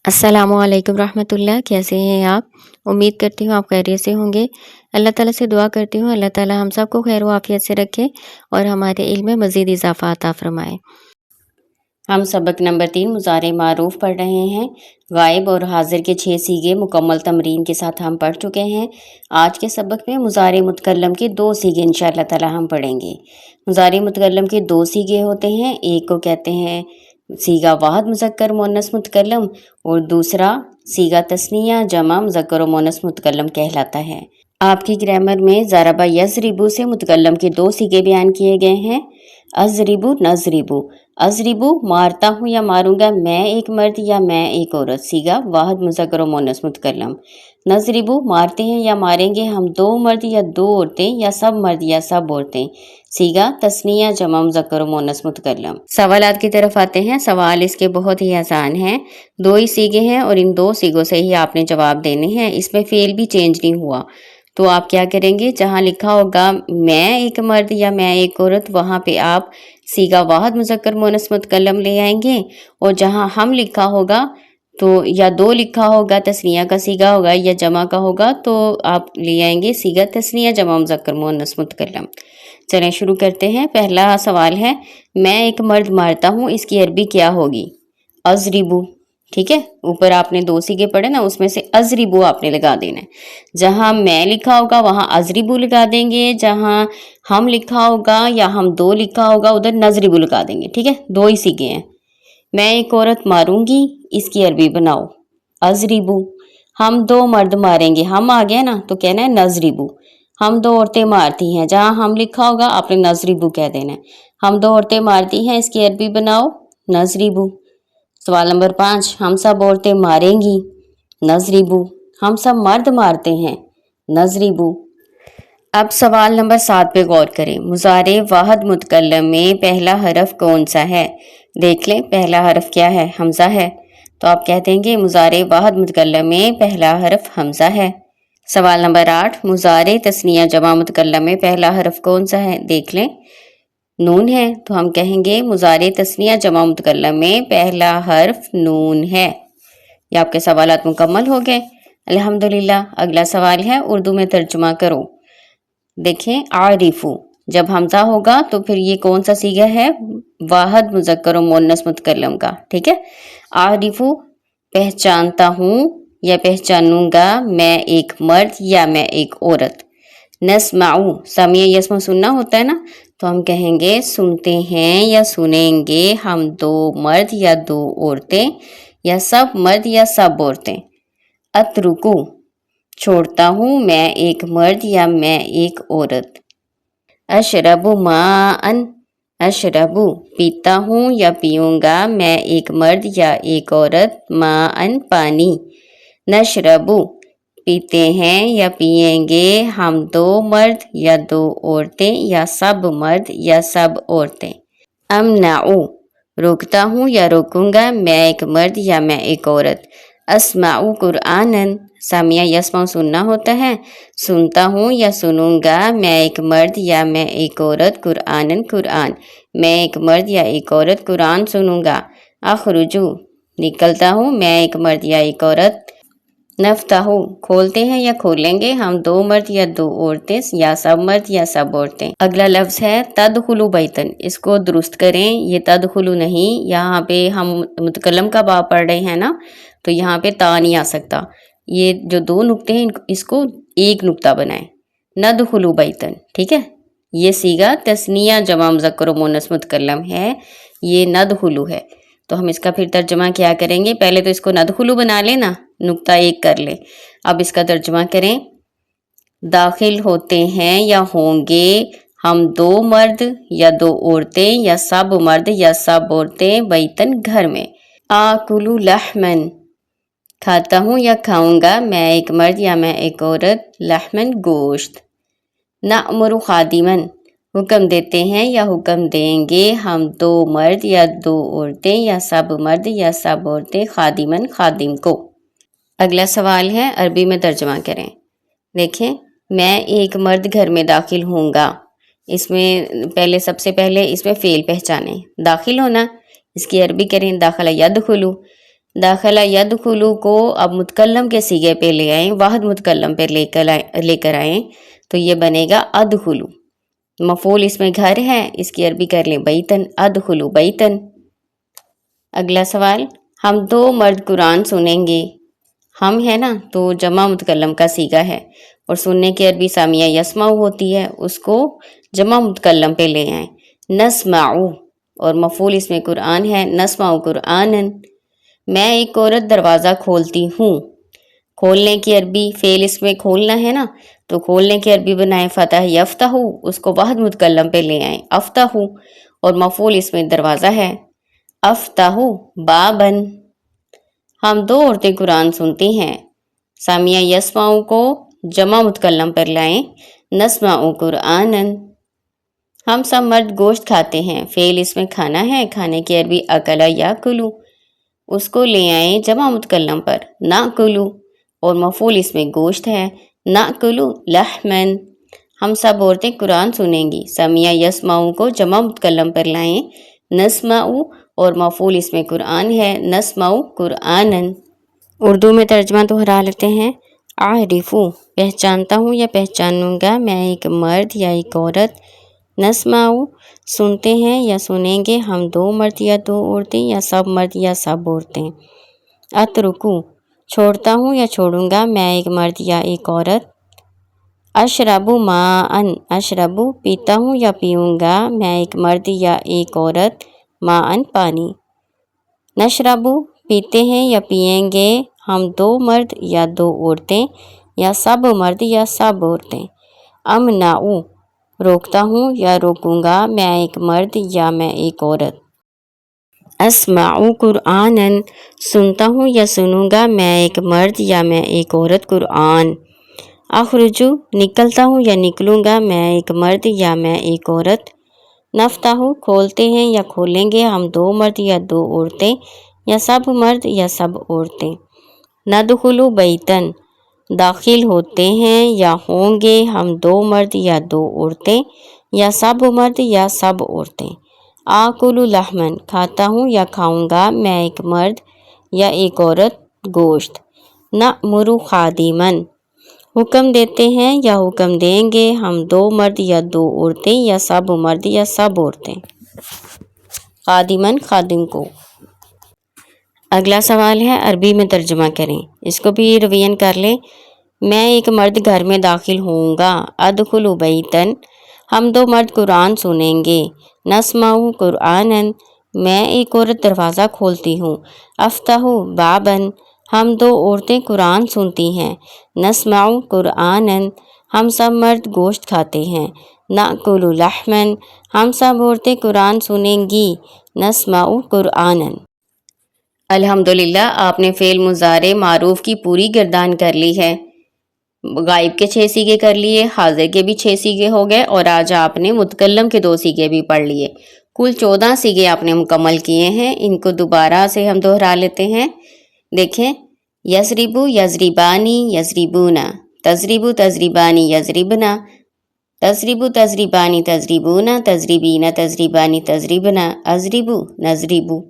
अस्सलामु अलैकुम रहमतुल्लाह। कैसे हैं आप। उम्मीद करती हूँ आप खैरियत से होंगे। अल्लाह ताला से दुआ करती हूँ अल्लाह ताला हम सबको खैर व आफियत से रखे और हमारे इल्म में मज़ीद इजाफ़ा अता फ़रमाए। हम सबक नंबर 3 मुज़ारे मारूफ पढ़ रहे हैं। गायब और हाजिर के 6 सीगे मुकम्मल तमरीन के साथ हम पढ़ चुके हैं। आज के सबक में मुज़ारे मुतकल्लम के 2 सीगे इंशाअल्लाह ताला हम पढ़ेंगे। मुज़ारे मुतकल्लम के 2 सीगे होते हैं। एक को कहते हैं सीगा वाहिद मुज़क्कर मुअन्नस मुतकल्लम और दूसरा सीगा तस्निया जमा मुज़क्कर मुअन्नस मुतकल्लम कहलाता है। आपकी ग्रामर में ज़रबा यज़रिबू से मुतकल्लम के 2 सीगे बयान किए गए हैं। अज़रिबू नज़रिबू। अज़रिबू मारता हूँ या मारूंगा, मैं एक मर्द या मैं एक औरत, सीगा वाहिद मुज़क्कर मुअन्नस मुतकल्लम। नज़रिबू मारते हैं या मारेंगे हम 2 मर्द या 2 औरतें या सब मर्द या सब औरतें, सीगा तस्निया जमा मुज़क्कर मुअन्नस मुतकल्लम। सवालात की तरफ आते हैं। सवाल इसके बहुत ही आसान हैं। 2 ही सीगे हैं और इन 2 सीगों से ही आपने जवाब देने हैं। इसमें फेल भी चेंज नहीं हुआ। तो आप क्या करेंगे, जहाँ लिखा होगा मैं एक मर्द या मैं एक औरत, वहाँ पे आप सीगा वाहिद मुज़क्कर मुअन्नस मुतकल्लम ले आएंगे और जहाँ हम लिखा होगा तो या 2 लिखा होगा तस्निया का सीगा होगा या जमा का होगा तो आप ले आएंगे सीगा तस्निया जमा मुज़क्कर मुअन्नस मुतकल्लम। चलें शुरू करते हैं। पहला सवाल है, मैं एक मर्द मारता हूँ, इसकी अरबी क्या होगी। अज़रिबू। ठीक है, ऊपर आपने 2 सीगे पढ़े ना, उसमें से अज़रिबू आपने लगा देना है। जहाँ मैं लिखा होगा वहाँ अज़रिबू लगा देंगे, जहाँ हम लिखा होगा या हम 2 लिखा होगा उधर नज़रिबू लगा देंगे। ठीक है, 2 ही सीगे हैं। मैं एक औरत मारूंगी, इसकी अरबी बनाओ अज़रिबू। हम 2 मर्द मारेंगे, हम आ गया ना तो कहना है नज़रिबू। हम 2 औरतें मारती हैं, जहाँ हम लिखा होगा आपने नज़रिबू कह देना है। हम 2 औरतें मारती हैं, इसकी अरबी बनाओ नज़रिबू। सवाल नंबर 5, हम सब औरतें मारेंगी, नज़रिबू। हम सब मर्द मारते हैं, नज़रिबू। अब सवाल नंबर 7 पे गौर करें। मुज़ारे वाहिद मुतकल्लम में पहला हरफ कौन सा है। देख लें, पहला हरफ क्या है, हमज़ा है। तो आप कह देंगे मुज़ारे वाहिद मुतकल्लम में पहला हरफ हमज़ा है। सवाल नंबर 8, मुज़ारे तस्निया जमा मुतकल्लम में पहला हरफ कौन सा है। देख लें, नून है। तो हम कहेंगे मुज़ारे तस्निया जमा मुतकल्लम में पहला हर्फ नून है। ये आपके सवालात मुकम्मल हो गए, अल्हम्दुलिल्लाह। अगला सवाल है, उर्दू में तर्जुमा करो। देखें, आरिफू, जब हमज़ा होगा तो फिर ये कौन सा सीगा है, वाहिद मुज़क्कर मुअन्नस मुतकल्लम का। ठीक है, आरिफू पहचानता हूँ या पहचानूंगा, मैं एक मर्द या मैं एक औरत। नस्माऊ, समिया यस्मा सुनना होता है ना, तो हम कहेंगे सुनते हैं या सुनेंगे हम 2 मर्द या 2 औरतें या सब मर्द या सब औरतें। अतरुकू, छोड़ता हूँ, मैं एक मर्द या मैं एक औरत। अशरबु माअन, अशरबु पीता हूँ या पीऊँगा, मैं एक मर्द या एक औरत, माअन पानी। नशरबु पीते हैं या पिएंगे हम 2 मर्द या 2 औरतें या सब मर्द या सब औरतें। अमनाऊ रोकता हूँ या रोकूंगा, मैं एक मर्द या मैं एक औरत। अस्माऊ कुरानन, सामिया यस्माऊ सुनना होता है, सुनता हूँ या सुनूंगा, मैं एक मर्द या मैं एक औरत, कुरानन कुरान, मैं एक मर्द या एक औरत कुरान सुनूंगा। अखरुजू निकलता हूँ, मैं एक मर्द या एक औरत। नफ्ताहू खोलते हैं या खोलेंगे हम 2 मर्द या 2 औरतें या सब मर्द या सब औरतें। अगला लफ्ज़ है तदखुलू बैतन, इसको दुरुस्त करें, ये तदखुलू नहीं, यहाँ पे हम मुतकल्लम का बाब पढ़ रहे हैं ना, तो यहाँ पे ता नहीं आ सकता। ये जो 2 नुक्ते हैं इसको एक नुक्ता बनाएं, नदखुलू बैतन। ठीक है, ये सीगा तस्निया जमा मुज़क्कर मुअन्नस मुतकल्लम है, ये नदखुलू है। तो हम इसका फिर तर्जुमा क्या करेंगे, पहले तो इसको नदखुलू बना लेना, नुक्ता एक कर ले। अब इसका तर्जुमा करें, दाखिल होते हैं या होंगे हम 2 मर्द या 2 औरतें या सब मर्द या सब औरतें, बैतन घर में। आकुलू लहमन खाता हूँ या खाऊंगा, मैं एक मर्द या मैं एक औरत, लहमन गोश्त। नअमुरु खादिमन हुक्म देते हैं या हुक्म देंगे हम 2 मर्द या 2 औरतें या सब मर्द या सब औरतें, खादिमन खादिम को। अगला सवाल है, अरबी में तर्जुमा करें। देखें, मैं एक मर्द घर में दाखिल होऊंगा, इसमें पहले सबसे पहले इसमें फ़ेल पहचाने, दाखिल होना, इसकी अरबी करें दाखला यदखुलू। दाखला यदखुलू को अब मुतकल्लम के सीगे पे ले आएं, वाहिद मुतकल्लम पे लेकर आएं, तो ये बनेगा अदखुलू। मफूल इसमें घर है, इसकी अरबी कर लें बैतन, अदखुलू बैतन। अगला सवाल, हम दो मर्द कुरान सुनेंगे। हम है ना, तो जमा मुतकल्लम का सीगा है और सुनने की अरबी सामिया यसमाऊ होती है, उसको जमा मुतकल्लम पे ले आएं, नस्माऊ। और मफूल इसमें कुरान है, नस्माऊ कुरानन। मैं एक औरत दरवाज़ा खोलती हूँ। खोलने की अरबी, फेल इसमें खोलना है ना, तो खोलने की अरबी बनाए फतह यफ्तहू, उसको वाहिद मुतकल्लम पे ले आए अफ्तहू, और मफूल इसमें दरवाज़ा है, अफ्तहू बाबन। हम दो औरतें कुरान सुनती हैं। सामिया यसमाऊ को जमा मुतकल्लम पर लाएं, नस्माऊ कुरानन। हम सब मर्द गोश्त खाते हैं। फेल इसमें खाना है, खाने की अरबी अकला या कुलू, उसको ले आए जमा मुतकल्लम पर, ना कुलू, और मफूल इसमें गोश्त है, ना कुलू लहमन। हम सब औरतें कुरान सुनेंगी। सामिया यसमाऊ को जमा मुतकल्लम पर लाएं, नस्माऊ, और मफूल इसमें कुरान है, नस्माऊ कुरानन। उर्दू में तर्जमा दोहरा लेते हैं। आरिफू पहचानता हूँ या पहचानूंगा, मैं एक मर्द या एक औरत। नस्माऊ सुनते हैं या सुनेंगे, हम दो मर्द या दो औरतें, या सब मर्द या सब औरतें। अतरुकू छोड़ता हूँ या छोड़ूंगा, मैं एक मर्द या एक औरत। अशरबू माअन अशरबू पीता हूँ या पीऊँगा, मैं एक मर्द या एक औरत। माअन पानी। नशरबू पीते हैं या पिएंगे, हम दो मर्द या दो औरतें, या सब मर्द या सब औरतें। अमनाऊ रोकता हूँ या रोकूंगा, मैं एक मर्द या मैं एक औरत। अस्माऊ कुरानन सुनता हूँ या सुनूंगा, मैं एक मर्द या मैं एक औरत कुरान। अखरुजू निकलता हूँ या निकलूंगा, मैं एक मर्द या मैं एक औरत। नफ्ताहू खोलते हैं या खोलेंगे, हम दो मर्द या दो औरतें, या सब मर्द या सब औरतें। नदखुलू बैतन दाखिल होते हैं या होंगे, हम दो मर्द या दो औरतें, या सब मर्द या सब औरतें। आकुलू लहमन खाता हूँ या खाऊंगा, मैं एक मर्द या एक औरत गोश्त। नअमुरु खादिमन हुक्म देते हैं या हुक्म देंगे, हम दो मर्द या दो औरतें, या सब मर्द या सब औरतें। खादिमन खादिम को। अगला सवाल है, अरबी में तर्जुमा करें। इसको भी रिवीजन कर लें। मैं एक मर्द घर में दाखिल होऊंगा, अदखुलु बैतन। हम दो मर्द कुरान सुनेंगे, नस्माऊ कुरानन। मैं एक औरत दरवाज़ा खोलती हूँ, अफ्ताहू बाबन। हम दो औरतें कुरान सुनती हैं, नस्माऊ कुरानन। हम सब मर्द गोश्त खाते हैं, नाकुलु लहमन। हम सब औरतें कुरान सुनेंगी, नस्माऊ कुरानन। अल्हम्दुलिल्लाह, आपने फ़ेल मुज़ारे मारूफ की पूरी गिरदान कर ली है। गायब के 6 सीगे कर लिए, हाजिर के भी 6 सीगे हो गए, और आज आपने मुतकल्लम के 2 सीगे भी पढ़ लिए। कुल 14 सीगे आपने मुकम्मल किए हैं। इनको दोबारा से हम दोहरा लेते हैं। देखें, यजरिबू यजरिबानी यजरिबूना, तजरिबू तजरिबानी यजरिबना, तजरिबू तजरिबानी तजरिबूना, तजरिबीना तजरिबानी तजरिबना, अजरिबू नजरिबू।